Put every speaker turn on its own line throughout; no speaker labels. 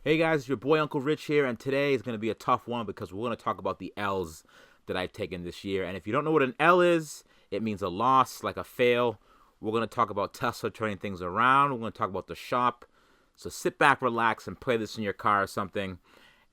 Hey guys, it's your boy Uncle Rich here, and today is going to be a tough one because we're going to talk about the L's that I've taken this year. And if you don't know what an L is, it means a loss, like a fail. We're going to talk about Tesla turning things around. We're going to talk about the shop. So sit back, relax, and play this in your car or something.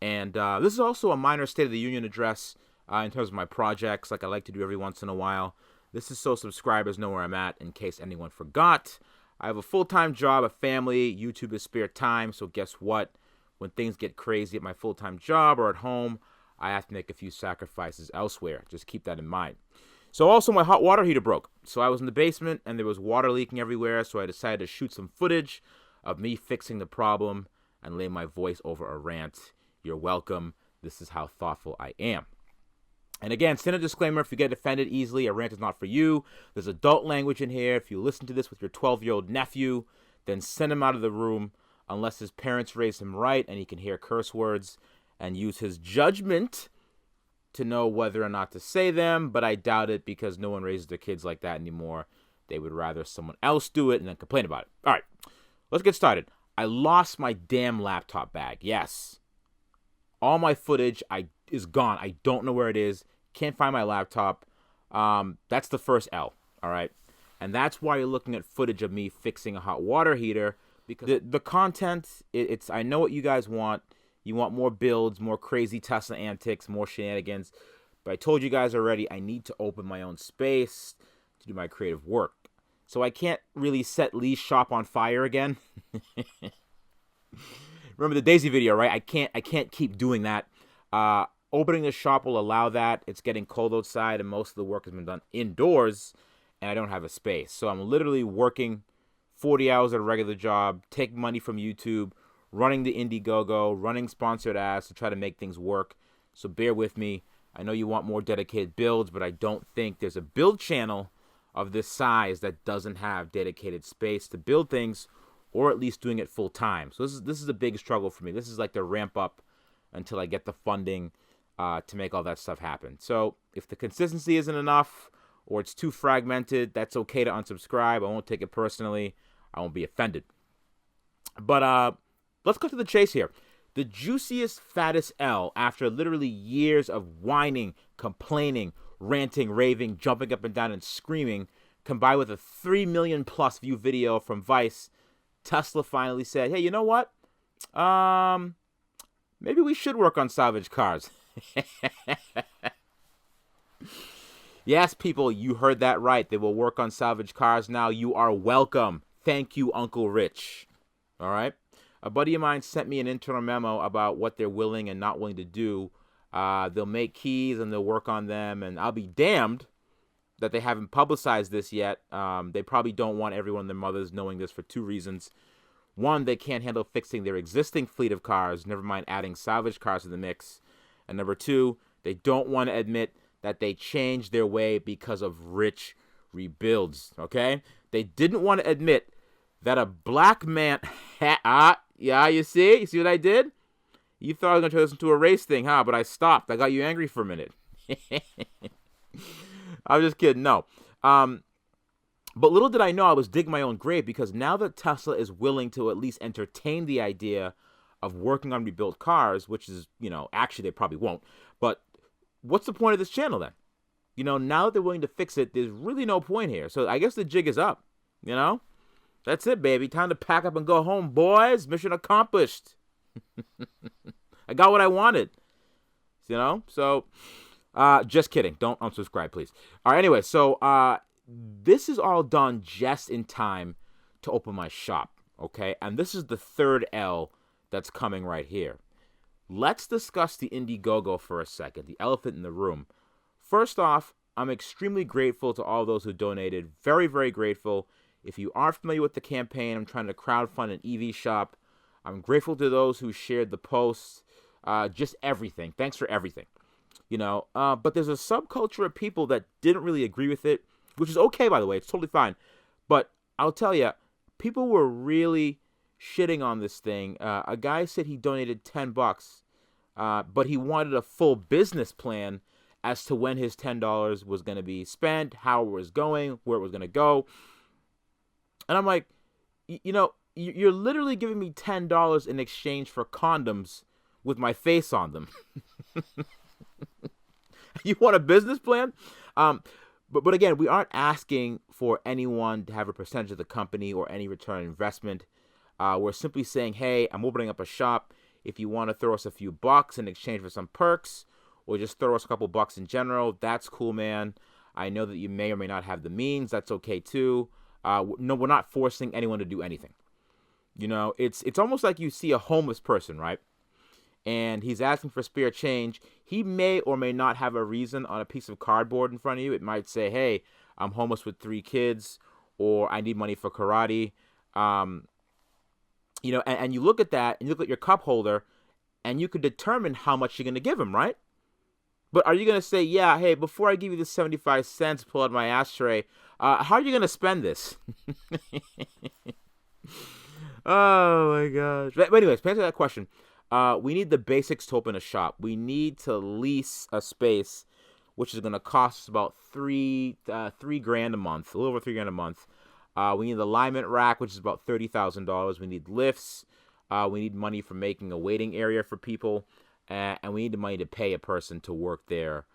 And this is also a minor State of the Union address in terms of my projects, like I like to do every once in a while. This is so subscribers know where I'm at in case anyone forgot. I have a full-time job, a family. YouTube is spare time, so guess what? When things get crazy at my full-time job or at home, I have to make a few sacrifices elsewhere. Just keep that in mind. So also my hot water heater broke. So I was in the basement and there was water leaking everywhere, so I decided to shoot some footage of me fixing the problem and lay my voice over a rant. You're welcome. This is how thoughtful I am. And again, send a disclaimer if you get offended easily. A rant is not for you. There's adult language in here. If you listen to this with your 12-year-old nephew, then send him out of the room unless his parents raised him right and he can hear curse words and use his judgment to know whether or not to say them. But I doubt it because no one raises their kids like that anymore. They would rather someone else do it and then complain about it. All right, let's get started. I lost my damn laptop bag. Yes. All my footage is gone. I don't know where it is. Can't find my laptop. That's the first L, all right? And that's why you're looking at footage of me fixing a hot water heater, because the content, it's I know what you guys want. You want more builds, more crazy Tesla antics, more shenanigans. But I told you guys already, I need to open my own space to do my creative work. So I can't really set Lee's shop on fire again. Remember the Daisy video, right? I can't keep doing that. Opening the shop will allow that. It's getting cold outside, and most of the work has been done indoors, and I don't have a space. So I'm literally working 40 hours at a regular job, taking money from YouTube, running the IndieGoGo, running sponsored ads to try to make things work. So bear with me. I know you want more dedicated builds, but I don't think there's a build channel of this size that doesn't have dedicated space to build things, or at least doing it full time. So this is a big struggle for me. This is like the ramp up until I get the funding to make all that stuff happen. So if the consistency isn't enough or it's too fragmented, that's okay to unsubscribe. I won't take it personally. I won't be offended. But let's cut to the chase here. The juiciest, fattest L, after literally years of whining, complaining, ranting, raving, jumping up and down and screaming, combined with a 3 million plus view video from Vice, Tesla finally said, hey, you know what? Maybe we should work on salvage cars. Yes, people, you heard that right. They will work on salvage cars now. You are welcome. Thank you, Uncle Rich. All right? A buddy of mine sent me an internal memo about what they're willing and not willing to do. They'll make keys and they'll work on them, and I'll be damned that they haven't publicized this yet. They probably don't want everyone and their mothers knowing this for two reasons. One, they can't handle fixing their existing fleet of cars, never mind adding salvage cars to the mix. And number two, they don't want to admit that they changed their way because of rich rebuilds, okay? They didn't want to admit that a black man... yeah, you see? You see what I did? You thought I was going to turn this into a race thing, huh? But I stopped. I got you angry for a minute. I'm just kidding. No. But little did I know I was digging my own grave, because now that Tesla is willing to at least entertain the idea of working on rebuilt cars, which is, actually they probably won't. But what's the point of this channel then? Now that they're willing to fix it, there's really no point here. So I guess the jig is up, That's it, baby. Time to pack up and go home, boys. Mission accomplished. I got what I wanted, So, just kidding. Don't unsubscribe, please. All right, anyway, so this is all done just in time to open my shop, okay? And this is the third L that's coming right here. Let's discuss the IndieGoGo for a second, the elephant in the room. First off, I'm extremely grateful to all those who donated. Very, very grateful. If you aren't familiar with the campaign, I'm trying to crowdfund an EV shop. I'm grateful to those who shared the posts. Just everything. Thanks for everything. But there's a subculture of people that didn't really agree with it, which is okay, by the way. It's totally fine. But I'll tell you, people were really shitting on this thing. A guy said he donated $10, but he wanted a full business plan as to when his $10 was going to be spent, how it was going, where it was going to go. And I'm like, you're literally giving me $10 in exchange for condoms with my face on them. You want a business plan? But again, we aren't asking for anyone to have a percentage of the company or any return on investment. We're simply saying, hey, I'm opening up a shop. If you want to throw us a few bucks in exchange for some perks, or just throw us a couple bucks in general, that's cool, man. I know that you may or may not have the means. That's okay too. No, we're not forcing anyone to do anything. You know, it's almost like you see a homeless person, right? And he's asking for spare change. He may or may not have a reason on a piece of cardboard in front of you. It might say, hey, I'm homeless with 3 kids, or I need money for karate. You know, and you look at that, and you look at your cup holder, and you could determine how much you're going to give him, right? But are you going to say, yeah, hey, before I give you the 75 cents, pull out my ashtray, how are you going to spend this? Oh, my gosh. But anyways, to answer that question, we need the basics to open a shop. We need to lease a space, which is going to cost us about $3 grand a month, a little over $3 grand a month. We need the alignment rack, which is about $30,000. We need lifts. We need money for making a waiting area for people. And we need the money to pay a person to work there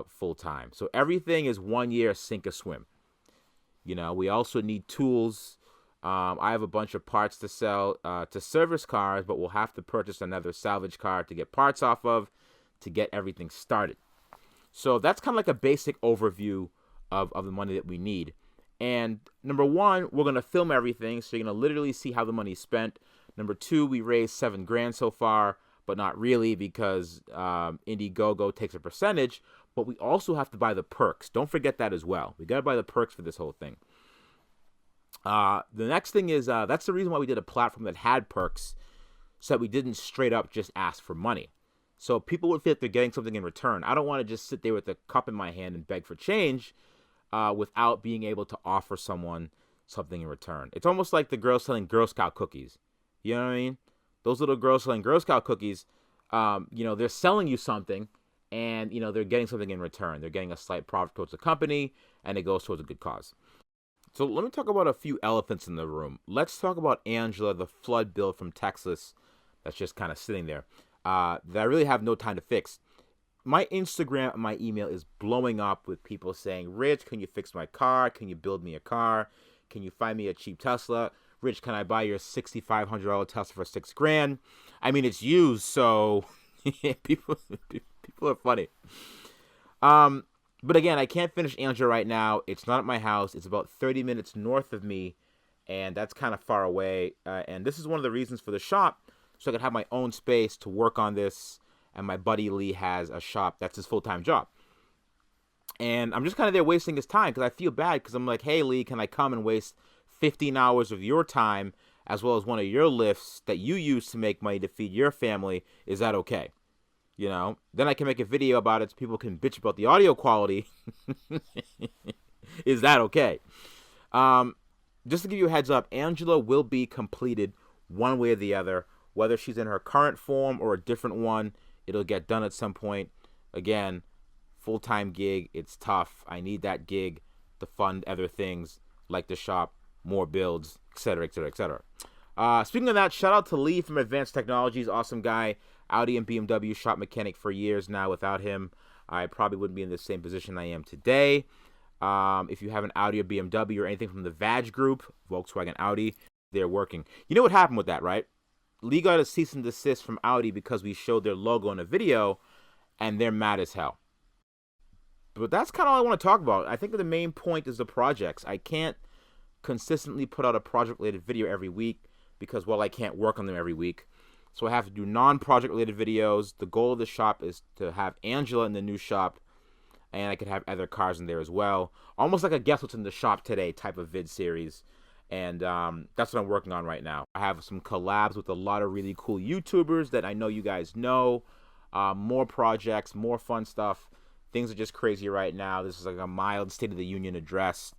full time. So everything is 1 year, sink or swim. You know, we also need tools. I have a bunch of parts to sell to service cars, but we'll have to purchase another salvage car to get parts off of to get everything started. So that's kind of like a basic overview of the money that we need. And number one, we're going to film everything, so you're going to literally see how the money's spent. Number two, we raised $7 grand so far, but not really, because IndieGoGo takes a percentage, but we also have to buy the perks. Don't forget that as well. We got to buy the perks for this whole thing. The next thing is, that's the reason why we did a platform that had perks, so that we didn't straight up just ask for money. So people would feel like they're getting something in return. I don't want to just sit there with a cup in my hand and beg for change without being able to offer someone something in return. It's almost like the girls selling Girl Scout cookies. You know what I mean? Those little girls selling Girl Scout cookies, you know, they're selling you something, and, you know, they're getting something in return. They're getting a slight profit towards the company, and it goes towards a good cause. So let me talk about a few elephants in the room. Let's talk about Angela, the flood bill from Texas that's just kind of sitting there that I really have no time to fix. My Instagram and my email is blowing up with people saying, Rich, can you fix my car? Can you build me a car? Can you find me a cheap Tesla? Rich, can I buy your $6,500 Tesla for $6 grand? I mean, it's used, so people are funny. But again, I can't finish Angela right now. It's not at my house. It's about 30 minutes north of me, and that's kind of far away. And this is one of the reasons for the shop, so I could have my own space to work on this. And my buddy Lee has a shop. That's his full-time job. And I'm just kind of there wasting his time because I feel bad, because I'm like, hey, Lee, can I come and waste 15 hours of your time as well as one of your lifts that you use to make money to feed your family? Is that okay? You know, then I can make a video about it so people can bitch about the audio quality. Is that okay? Just to give you a heads up, Angela will be completed one way or the other. Whether she's in her current form or a different one, it'll get done at some point. Again, full-time gig. It's tough. I need that gig to fund other things like the shop, more builds, etc., etc., etc. Speaking of that, shout out to Lee from Advanced Technologies. Awesome guy. Audi and BMW shop mechanic for years now. Without him, I probably wouldn't be in the same position I am today. If you have an Audi or BMW or anything from the VAG group, Volkswagen, Audi, they're working. You know what happened with that, right? Lee got a cease and desist from Audi because we showed their logo in a video, and they're mad as hell. But that's kind of all I want to talk about. I think the main point is the projects. I can't consistently put out a project-related video every week because, well, I can't work on them every week. So I have to do non-project related videos. The goal of the shop is to have Angela in the new shop, and I could have other cars in there as well. Almost like a Guess What's in the Shop Today type of vid series. And that's what I'm working on right now. I have some collabs with a lot of really cool YouTubers that I know you guys know. More projects, more fun stuff. Things are just crazy right now. This is like a mild State of the Union address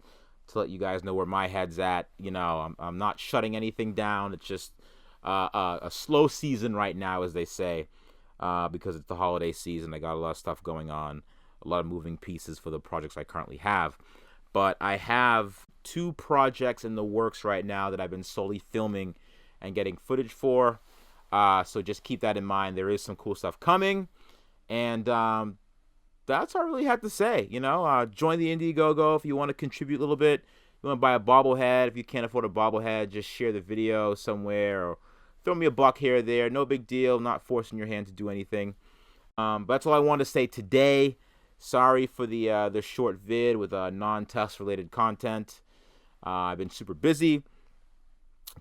to let you guys know where my head's at. You know, I'm not shutting anything down. It's just a slow season right now, as they say, because it's the holiday season. I got a lot of stuff going on, a lot of moving pieces for the projects I currently have. But I have 2 projects in the works right now that I've been solely filming and getting footage for. So just keep that in mind. There is some cool stuff coming. And that's all I really have to say. Join the IndieGoGo if you want to contribute a little bit. You want to buy a bobblehead. If you can't afford a bobblehead, just share the video somewhere or throw me a buck here or there. No big deal. I'm not forcing your hand to do anything. But that's all I want to say today. Sorry for the short vid with non-test related content. I've been super busy.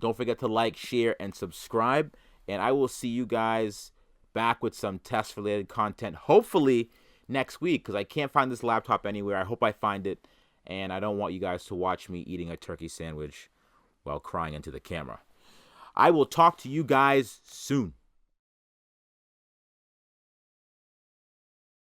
Don't forget to like, share, and subscribe. And I will see you guys back with some test related content, hopefully next week, because I can't find this laptop anywhere. I hope I find it. And I don't want you guys to watch me eating a turkey sandwich while crying into the camera. I will talk to you guys soon.